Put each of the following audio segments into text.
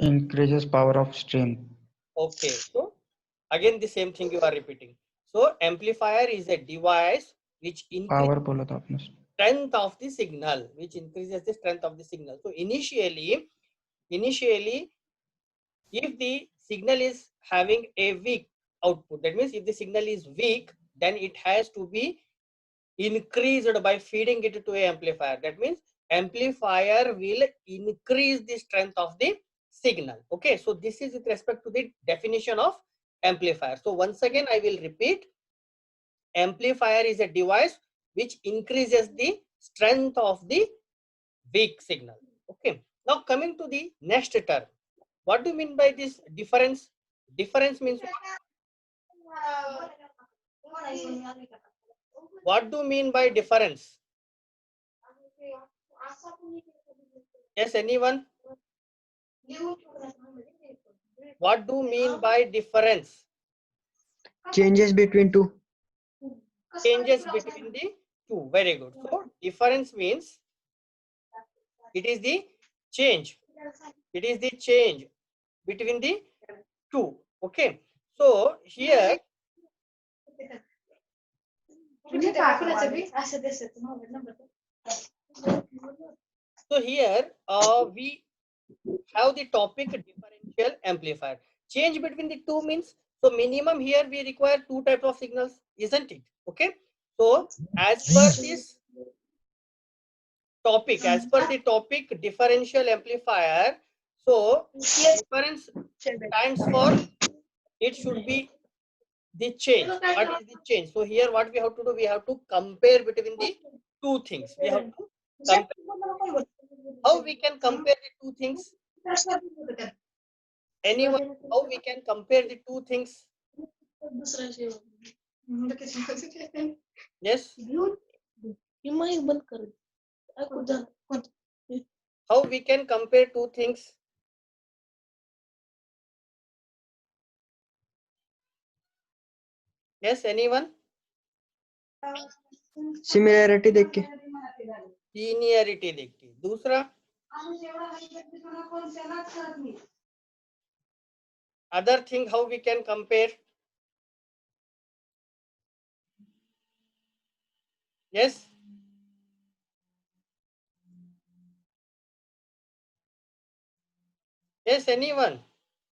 Increases power of strength. Okay, so again the same thing you are repeating. So amplifier is a device which increases Power बोला था आपने. strength of the signal, which increases the strength of the signal. So initially, if the signal is having a weak output, that means if the signal is weak, then it has to be increased by feeding it to a amplifier. That means amplifier will increase the strength of the signal. Okay, so this is with respect to the definition of amplifier. So once again I will repeat, amplifier is a device which increases the strength of the weak signal. Okay, now coming to the next term, what do you mean by this difference? Difference means what do you mean by difference? Yes, anyone? What do you mean by difference? Changes between two. Changes between the two. Very good. So difference means it is the change. It is the change between the two. Okay. So here, we have the topic differential amplifier. Change between the two means, so minimum here we require two types of signals, isn't it? Okay. So as per this topic, differential amplifier, so difference stands for, it should be the change. What is the change? So here what we have to do, we have to compare between the two things. We have to compare. How we can compare the two things? Anyone, how we can compare the two things? Yes. How we can compare two things? Yes, anyone? Similarity देख के. Linearity देख के. दूसरा, other thing how we can compare? Yes. Yes, anyone?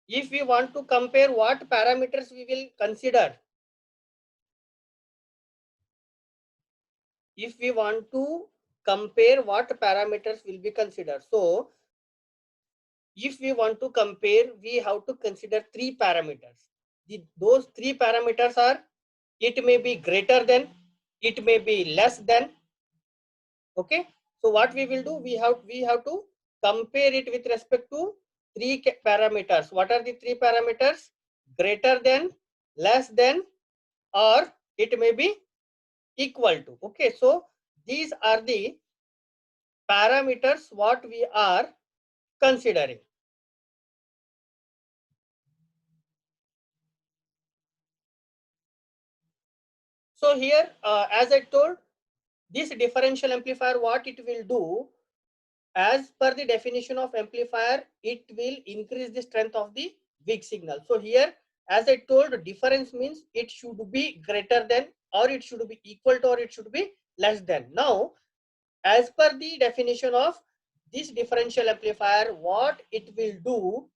If we want to compare, what parameters we will consider? If we want to compare, what parameters will be considered? So if we want to compare, we have to consider three parameters. Those three parameters are, it may be greater than, it may be less than. Okay, so what we will do, we have to compare it with respect to three parameters. What are the three parameters? Greater than, less than, or it may be equal to. Okay, so these are the parameters what we are considering. So here, as I told, this differential amplifier, what it will do, as per the definition of amplifier, it will increase the strength of the weak signal. So here, as I told, difference means it should be greater than, or it should be equal to, or it should be less than. Now, as per the definition of this differential amplifier, what it will do,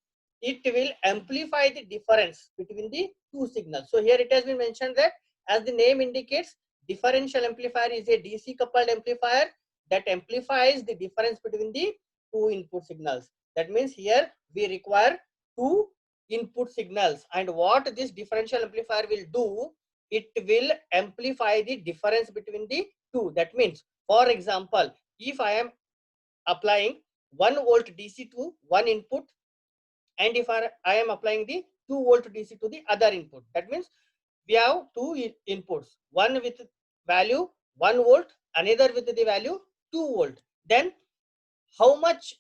it will amplify the difference between the two signals. So here it has been mentioned that, as the name indicates, differential amplifier is a DC coupled amplifier that amplifies the difference between the two input signals. That means here we require two input signals, and what this differential amplifier will do, it will amplify the difference between the two. That means, for example, if I am applying 1 volt DC to one input, and if I am applying the 2 volt DC to the other input, that means we have two inputs, one with value 1 volt, another with the value 2 volt. Then how much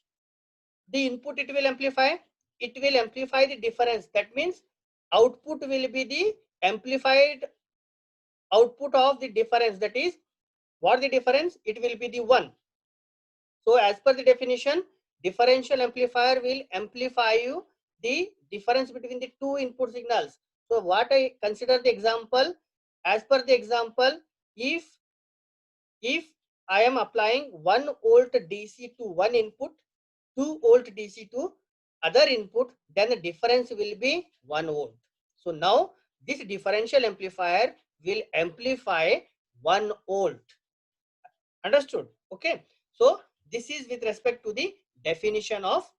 the input it will amplify? It will amplify the difference. That means output will be the amplified output of the difference. That is, what the difference? It will be the 1. So as per the definition, differential amplifier will amplify you the difference between the two input signals. So what I consider the example, as per the example, if I am applying 1 volt DC to one input, 2 volt DC to other input, then the difference will be 1 volt. So now this differential amplifier will amplify 1 volt. Understood? Okay. So this is with respect to the definition of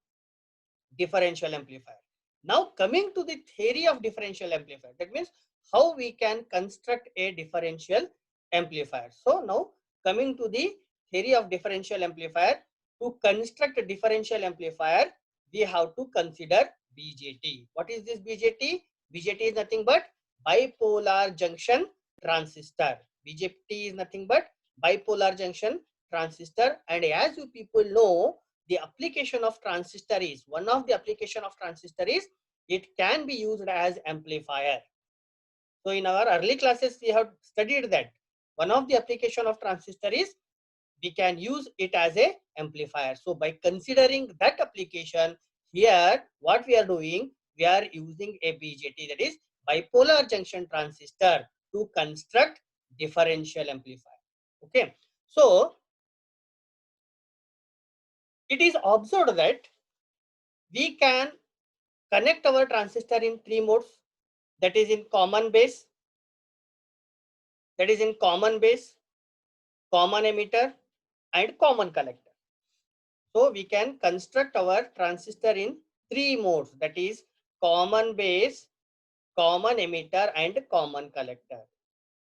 differential amplifier. Now coming to the theory of differential amplifier, that means how we can construct a differential amplifier. So now coming to the theory of differential amplifier, to construct a differential amplifier, we have to consider BJT. What is this BJT? BJT is nothing but bipolar junction transistor. BJT is nothing but bipolar junction transistor, and as you people know, the application of transistor is, one of the application of transistor is it can be used as amplifier. So in our early classes we have studied that one of the application of transistor is we can use it as a amplifier. So by considering that application, here what we are doing, we are using a BJT, that is bipolar junction transistor, to construct differential amplifier. Okay, so it is observed that we can connect our transistor in three modes, that is in common base, common emitter, and common collector. So we can construct our transistor in three modes, that is common base, common emitter, and common collector.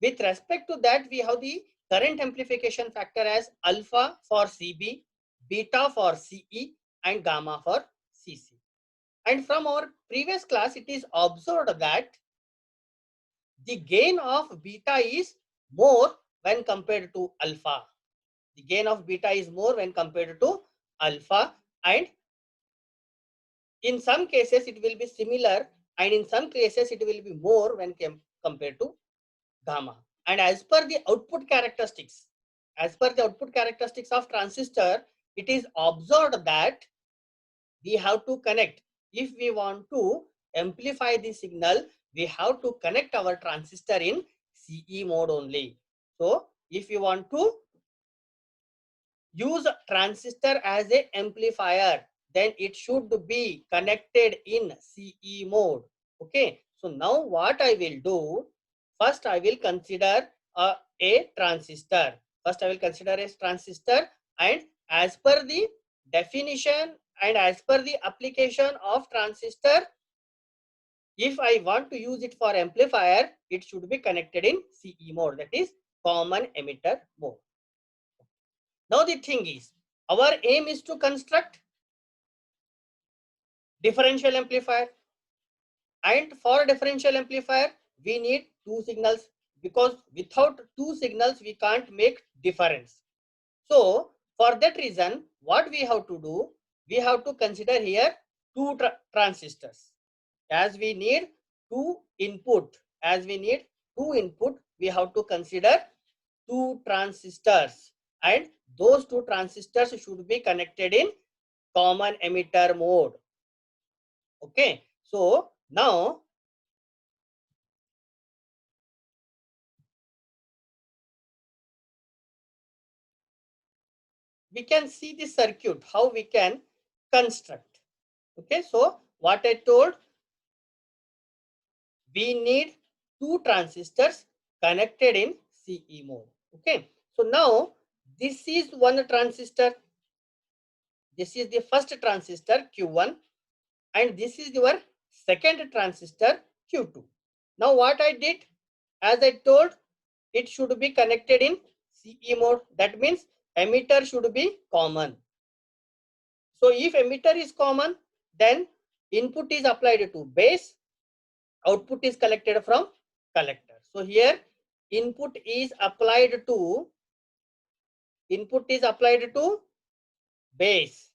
With respect to that, we have the current amplification factor as alpha for CB, beta for CE, and gamma for CC. And from our previous class, it is observed that the gain of beta is more when compared to alpha. The gain of beta is more when compared to alpha, and in some cases it will be similar, and in some cases it will be more when compared to gamma. And as per the output characteristics, of transistor, it is observed that we have to connect, if we want to amplify the signal, we have to connect our transistor in CE mode only. So if you want to use transistor as a amplifier, then it should be connected in CE mode. Okay, so now what I will do, first I will consider a transistor. And as per the definition and as per the application of transistor, if I want to use it for amplifier, it should be connected in CE mode, that is common emitter mode. Now the thing is, our aim is to construct differential amplifier, and for differential amplifier we need two signals, because without two signals we can't make difference. So for that reason, what we have to do, we have to consider here two transistors. As we need two input, we have to consider two transistors, and those two transistors should be connected in common emitter mode. Okay, so now we can see the circuit, how we can construct. Okay, so what I told, we need two transistors connected in CE mode. Okay, so now this is one transistor, this is the first transistor Q1, and this is your second transistor Q2. Now what I did, as I told, it should be connected in CE mode, that means emitter should be common. So if emitter is common, then input is applied to base, output is collected from collector. So here input is applied to base,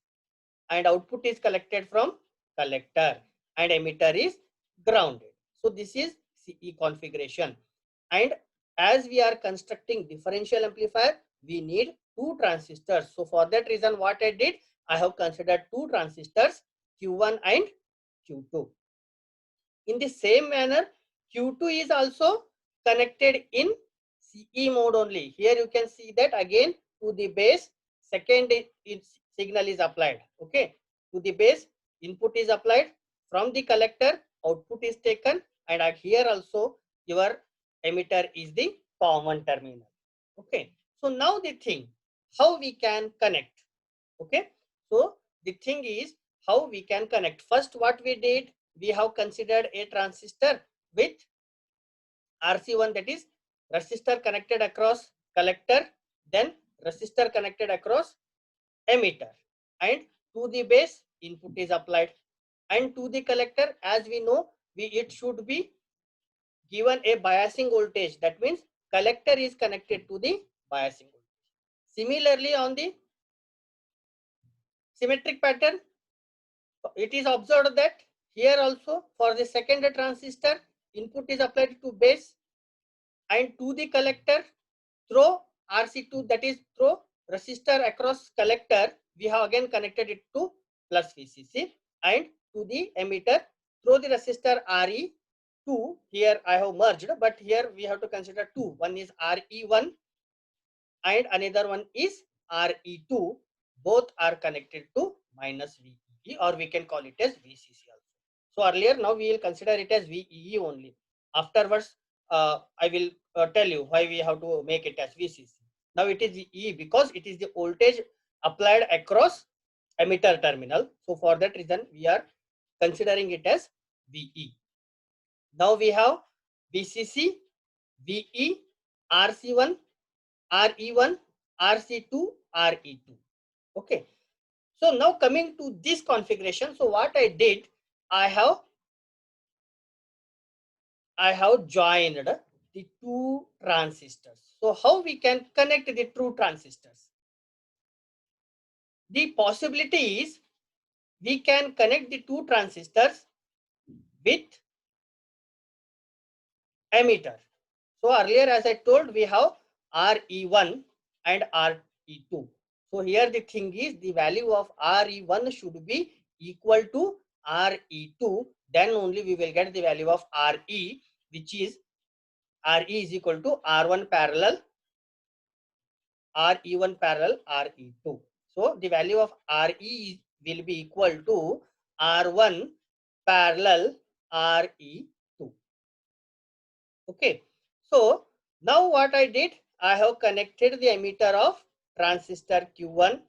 and output is collected from collector, and emitter is grounded. So this is CE configuration. And as we are constructing differential amplifier, we need two transistors. So for that reason, what I did, I have considered two transistors Q1 and Q2. In the same manner, Q2 is also connected in CE mode only. Here you can see that again to the base, second signal is applied. Okay, to the base, input is applied. From the collector, output is taken, and here also your emitter is the common terminal. Okay, so now the thing, how we can connect. Okay, so the thing is how we can connect. First, what we did, we have considered a transistor with RC1, that is resistor connected across collector, then resistor connected across emitter, and to the base input is applied, and to the collector, as we know, it should be given a biasing voltage. That means collector is connected to the biasing voltage. Similarly, on the symmetric pattern, it is observed that here also for the second transistor, input is applied to base, and to the collector through RC2, that is through resistor across collector, we have again connected it to plus VCC, and to the emitter through the resistor RE2, here I have merged, but here we have to consider two. One is RE1 and another one is RE2. Both are connected to minus VEE, or we can call it as VCC also. So earlier, now we will consider it as VEE only. Afterwards, I will tell you why we have to make it as VCC. Now it is VEE because it is the voltage applied across emitter terminal. So for that reason, we are considering it as VE. Now we have VCC, VE, RC1, RE1, RC2, RE2. Okay. So now coming to this configuration, so what I did, I have joined the two transistors. So how we can connect the two transistors? The possibility is we can connect the two transistors with emitter. So earlier, as I told, we have RE1 and RE2. So here the thing is the value of RE1 should be equal to RE2. Then only we will get the value of RE, which is RE is equal to R1 parallel RE1 parallel RE2. So the value of RE will be equal to R1 parallel RE2. Okay. So now what I did, I have connected the emitter of transistor Q1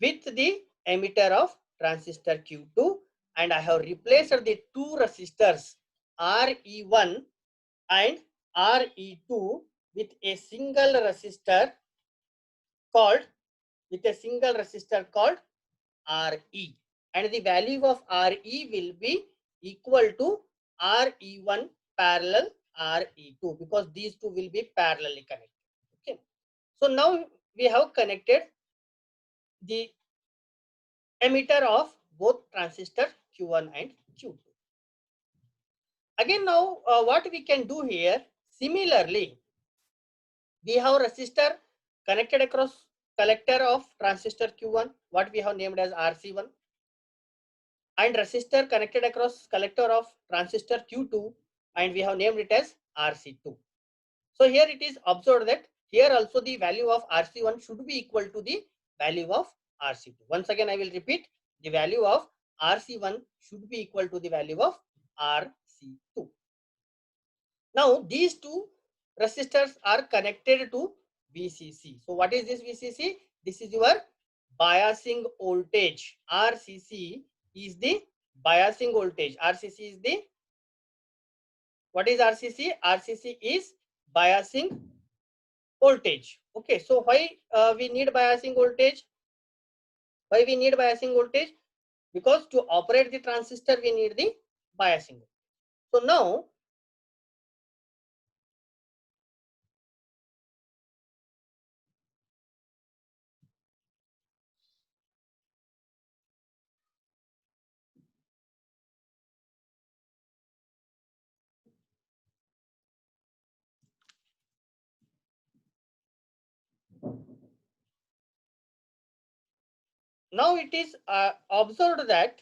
with the emitter of transistor Q2, and I have replaced the two resistors RE1 and RE2 with a single resistor called RE, and the value of RE will be equal to RE1 parallel RE2, because these two will be parallelly connected. Okay, so now we have connected the emitter of both transistor Q1 and Q2. Again, now what we can do here, similarly, we have resistor connected across collector of transistor Q1, what we have named as RC1, and resistor connected across collector of transistor Q2, and we have named it as RC2. So here it is observed that here also the value of RC1 should be equal to the value of RC2. Once again, I will repeat, the value of RC1 should be equal to the value of RC2. Now these two resistors are connected to VCC. So what is this VCC? This is your biasing voltage. RCC is the biasing voltage. RCC is the, what is RCC? RCC is biasing voltage. Okay, so why we need biasing voltage? Why we need biasing voltage? Because to operate the transistor, we need the biasing voltage. So now now it is observed that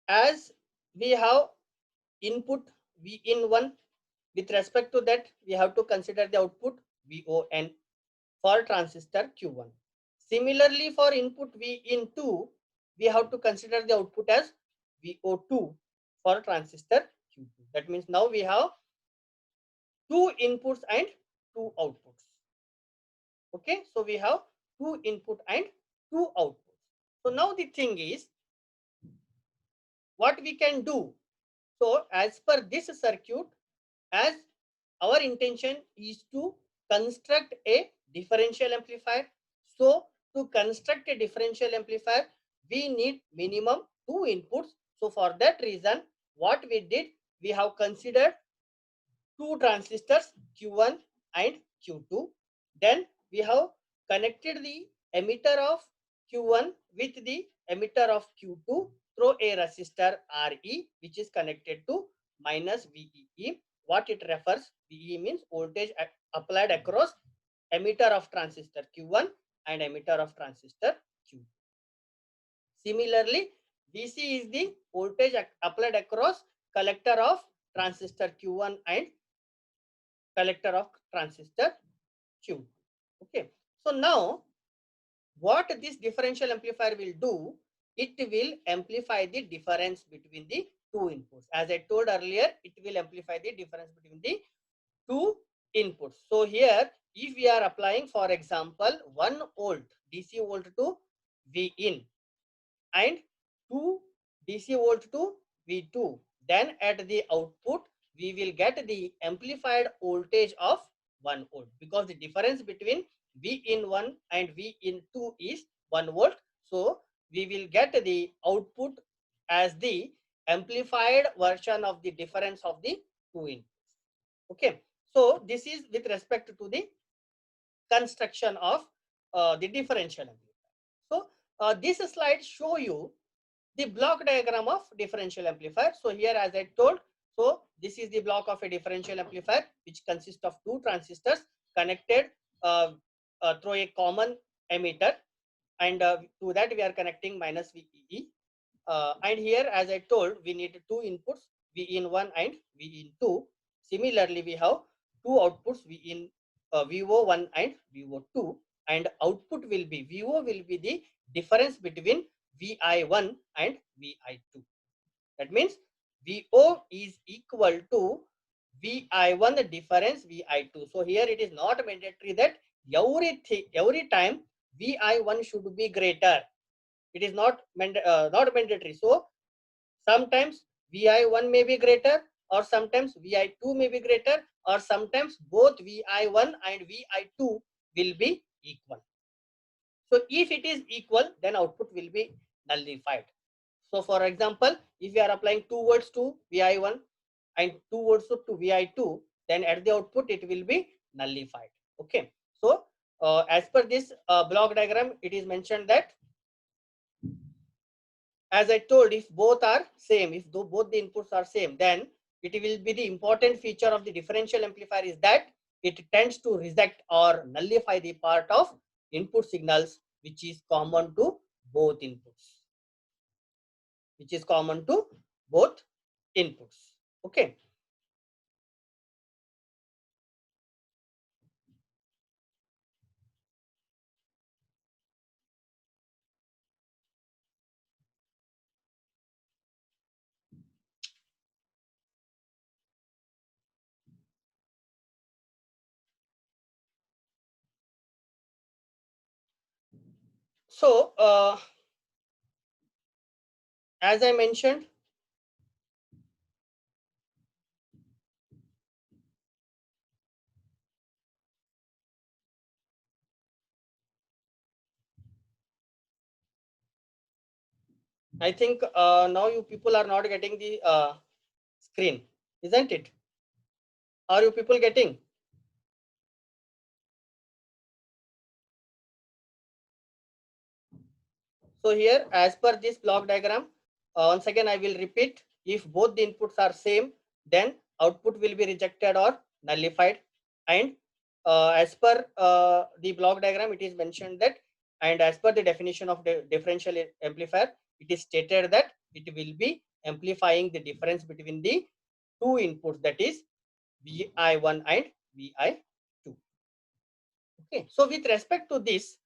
as we have input V in 1, with respect to that we have to consider the output VON for transistor Q1. Similarly, for input V in 2, we have to consider the output as VO2 for transistor Q2. That means now we have 2 inputs and 2 outputs. Okay, so we have 2 input and 2 outputs. So now the thing is, what we can do. So as per this circuit, as our intention is to construct a differential amplifier. So to construct a differential amplifier, we need minimum 2 inputs. So for that reason, what we did, we have considered 2 transistors Q1 and Q2. Then we have connected the emitter of Q1 with the emitter of Q2 through a resistor Re, which is connected to minus VEE. What it refers, VE means voltage applied across emitter of transistor Q1 and emitter of transistor Q2. Similarly, DC is the voltage applied across collector of transistor Q1 and collector of transistor Q. Okay. So now what this differential amplifier will do, it will amplify the difference between the 2 inputs. As I told earlier, it will amplify the difference between the 2 inputs. So here, if we are applying, for example, 1 volt DC volt to V in and 2 DC volt to V2, then at the output we will get the amplified voltage of 1 volt, because the difference between V in 1 and V in 2 is 1 volt. So we will get the output as the amplified version of the difference of the 2 inputs. Okay, so this is with respect to the construction of the differential amplifier. So this slide show you the block diagram of differential amplifier. So here, as I told, so this is the block of a differential amplifier, which consists of 2 transistors connected through a common emitter, and to that we are connecting minus VEE. And here, as I told, we need 2 inputs, V in 1 and V in 2. Similarly, we have 2 outputs, V in VO1 and VO2, and output will be, VO will be the difference between VI1 and VI2. That means VO is equal to VI1 difference VI2. So here it is not mandatory that every time VI1 should be greater. It is not mandatory. So sometimes VI1 may be greater, or sometimes VI2 may be greater, or sometimes both VI1 and VI2 will be equal. So if it is equal, then output will be nullified. So for example, if we are applying 2 volts to VI1 and 2 volts to VI2, then at the output it will be nullified. Okay. So as per this block diagram, it is mentioned that, as I told, if both are same, if both the inputs are same, then it will be the important feature of the differential amplifier is that it tends to reject or nullify the part of input signals which is common to both inputs. Okay. So as I mentioned, I think now you people are not getting the screen, isn't it? Are you people getting? So here, as per this block diagram, once again I will repeat, if both the inputs are same, then output will be rejected or nullified. And as per the block diagram, it is mentioned that, and as per the definition of the differential amplifier, it is stated that it will be amplifying the difference between the two inputs, that is Vi1 and Vi2. Okay, so with respect to this,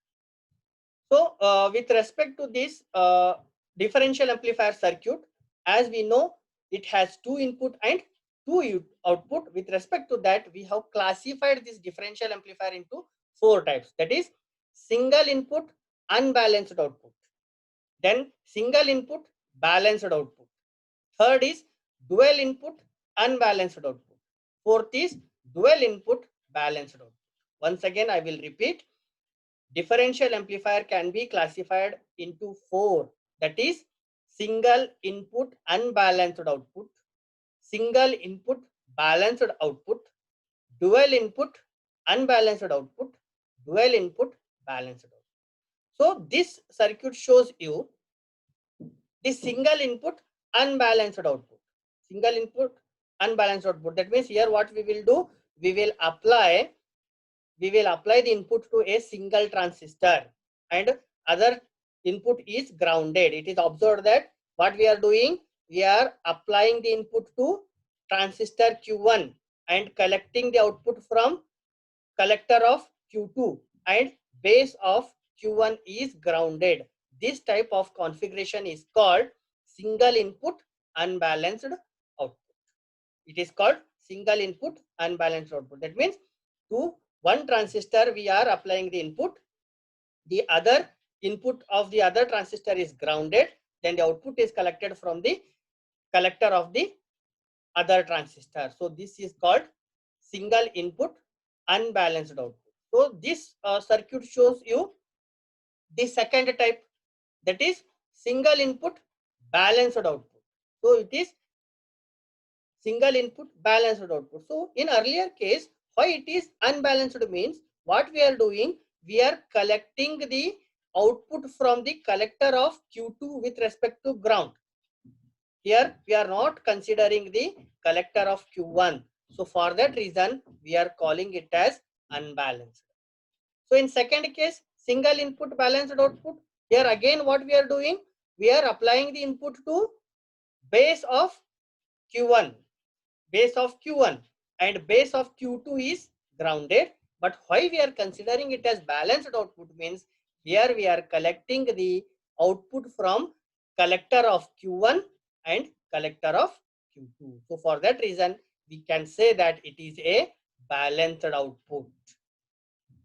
differential amplifier circuit, as we know, it has two input and two output. With respect to that, we have classified this differential amplifier into four types. That is single input, unbalanced output. Then single input, balanced output. Third is dual input, unbalanced output. Fourth is dual input, balanced output. Once again, I will repeat. Differential amplifier can be classified into four. That is single input unbalanced output, single input balanced output, dual input unbalanced output, dual input balanced output. So this circuit shows you the single input unbalanced output. Single input unbalanced output. That means here what we will do, we will apply the input to a single transistor and other input is grounded. It is observed that what we are doing, we are applying the input to transistor Q1 and collecting the output from collector of Q2, and base of Q1 is grounded. This type of configuration is called single input unbalanced output. It is called single input unbalanced output. That means to one transistor we are applying the input, the other input of the other transistor is grounded, then the output is collected from the collector of the other transistor. So this is called single input unbalanced output. So this circuit shows you the second type, that is single input balanced output. So it is single input balanced output. So in earlier case, why it is unbalanced means what we are doing, we are collecting the output from the collector of Q2 with respect to ground. Here we are not considering the collector of Q1. So for that reason, we are calling it as unbalanced. So in second case, single input balanced output, here again what we are doing, we are applying the input to base of Q1. Base of Q1 and base of Q2 is grounded, but why we are considering it as balanced output means here we are collecting the output from collector of Q1 and collector of Q2. So for that reason, we can say that it is a balanced output.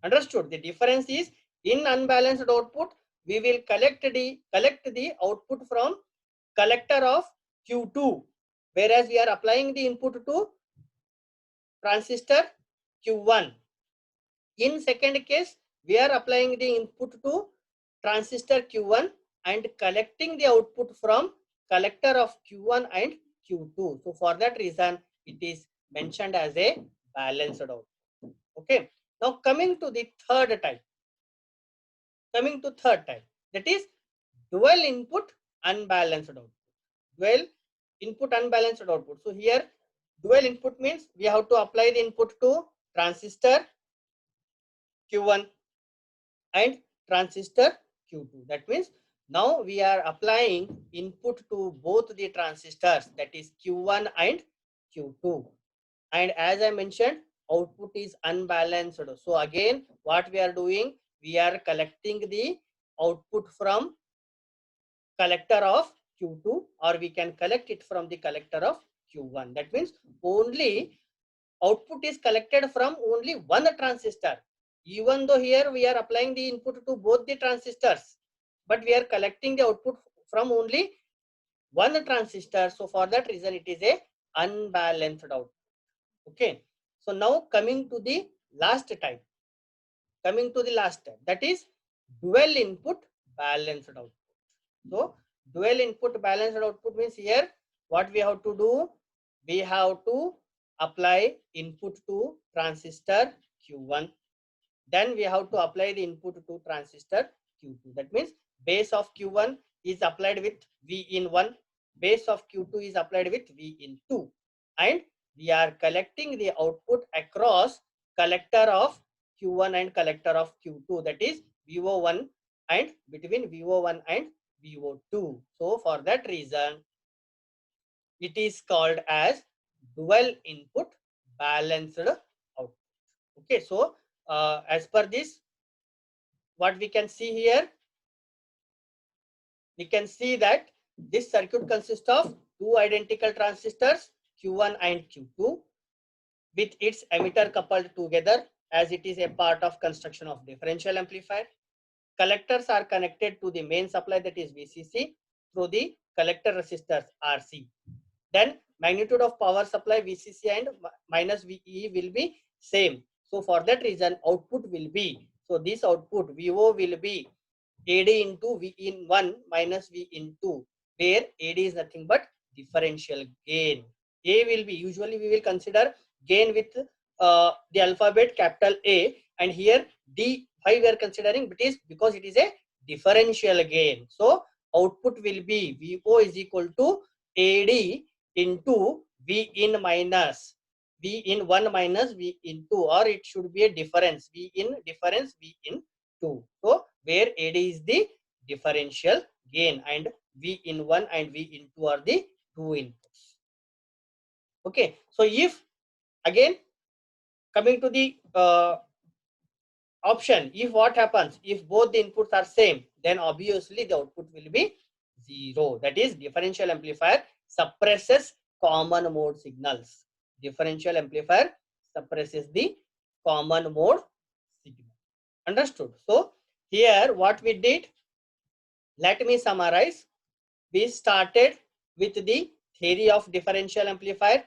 Understood? The difference is in unbalanced output, we will collect the output from collector of Q2, whereas we are applying the input to transistor Q1. In second case, we are applying the input to transistor Q1 and collecting the output from collector of Q1 and Q2. So for that reason, it is mentioned as a balanced output. Okay. Now coming to the third type. That is dual input unbalanced output. Dual input unbalanced output. So here dual input means we have to apply the input to transistor Q1 and transistor Q2. That means now we are applying input to both the transistors, that is Q1 and Q2. And as I mentioned, output is unbalanced. So again, what we are doing, we are collecting the output from collector of Q2, or we can collect it from the collector of Q1. That means only output is collected from only one transistor. Even though here we are applying the input to both the transistors, but we are collecting the output from only one transistor. So for that reason, it is a unbalanced output. Okay. So now coming to the last type. That is dual input balanced output. So dual input balanced output means here what we have to do, we have to apply input to transistor Q1. Then we have to apply the input to transistor Q2. That means base of Q1 is applied with V in 1, base of Q2 is applied with V in 2, and we are collecting the output across collector of Q1 and collector of Q2, that is VO1 and between VO1 and VO2. So for that reason, it is called as dual input balanced output. Okay, so as per this, what we can see here, we can see that this circuit consists of two identical transistors Q1 and Q2 with its emitter coupled together as it is a part of construction of differential amplifier. Collectors are connected to the main supply, that is VCC, through the collector resistors RC. Then magnitude of power supply VCC and minus VE will be same. So for that reason, output will be, so this output VO will be AD into V in 1 minus V in 2, where AD is nothing but differential gain. A will be, usually we will consider gain with the alphabet capital A, and here D, why we are considering, because it is a differential gain. So output will be VO is equal to AD into V in minus V in 1 minus V in 2, or it should be a difference, V in difference V in 2. So where AD is the differential gain and V in 1 and V in 2 are the two inputs. Okay, so if again coming to the option, if what happens, if both the inputs are same, then obviously the output will be 0. That is, differential amplifier suppresses common mode signals. Differential amplifier suppresses the common mode signal. Understood? So here what we did, let me summarize. We started with the theory of differential amplifier.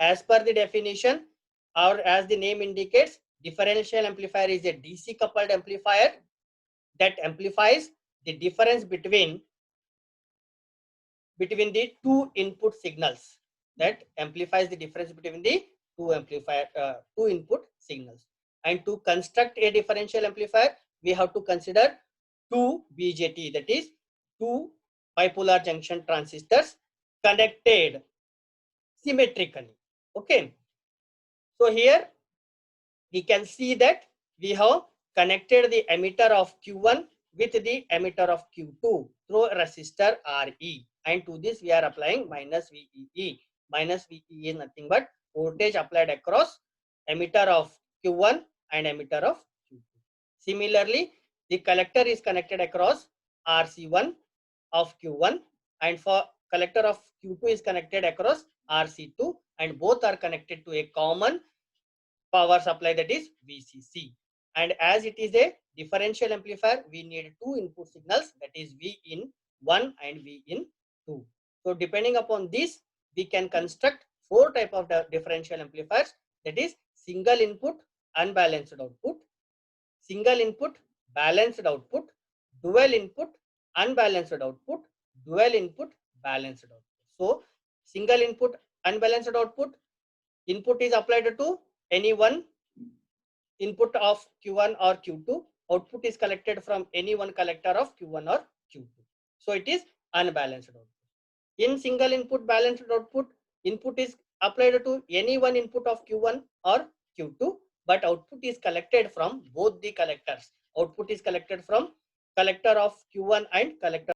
As per the definition, or as the name indicates, differential amplifier is a DC coupled amplifier that amplifies the difference between the two input signals, that amplifies the difference between the two input signals. And to construct a differential amplifier, we have to consider two BJT, that is two bipolar junction transistors connected symmetrically. Okay, so here we can see that we have connected the emitter of Q1 with the emitter of Q2 through a resistor RE, and to this we are applying minus VEE. Minus VEE is nothing but voltage applied across emitter of Q1 and emitter of Q2. Similarly, the collector is connected across RC1 of Q1, and for collector of Q2 is connected across RC2, and both are connected to a common power supply, that is VCC. And as it is a differential amplifier, we need two input signals, that is V in 1 and V in 2. So depending upon this, we can construct four type of differential amplifiers, that is single input unbalanced output, single input balanced output, dual input unbalanced output, dual input balanced output. So single input unbalanced output, input is applied to any one input of Q1 or Q2, output is collected from any one collector of Q1 or Q2. So it is unbalanced output. In single input balanced output, input is applied to any one input of Q1 or Q2, but output is collected from both the collectors. Output is collected from collector of Q1 and collector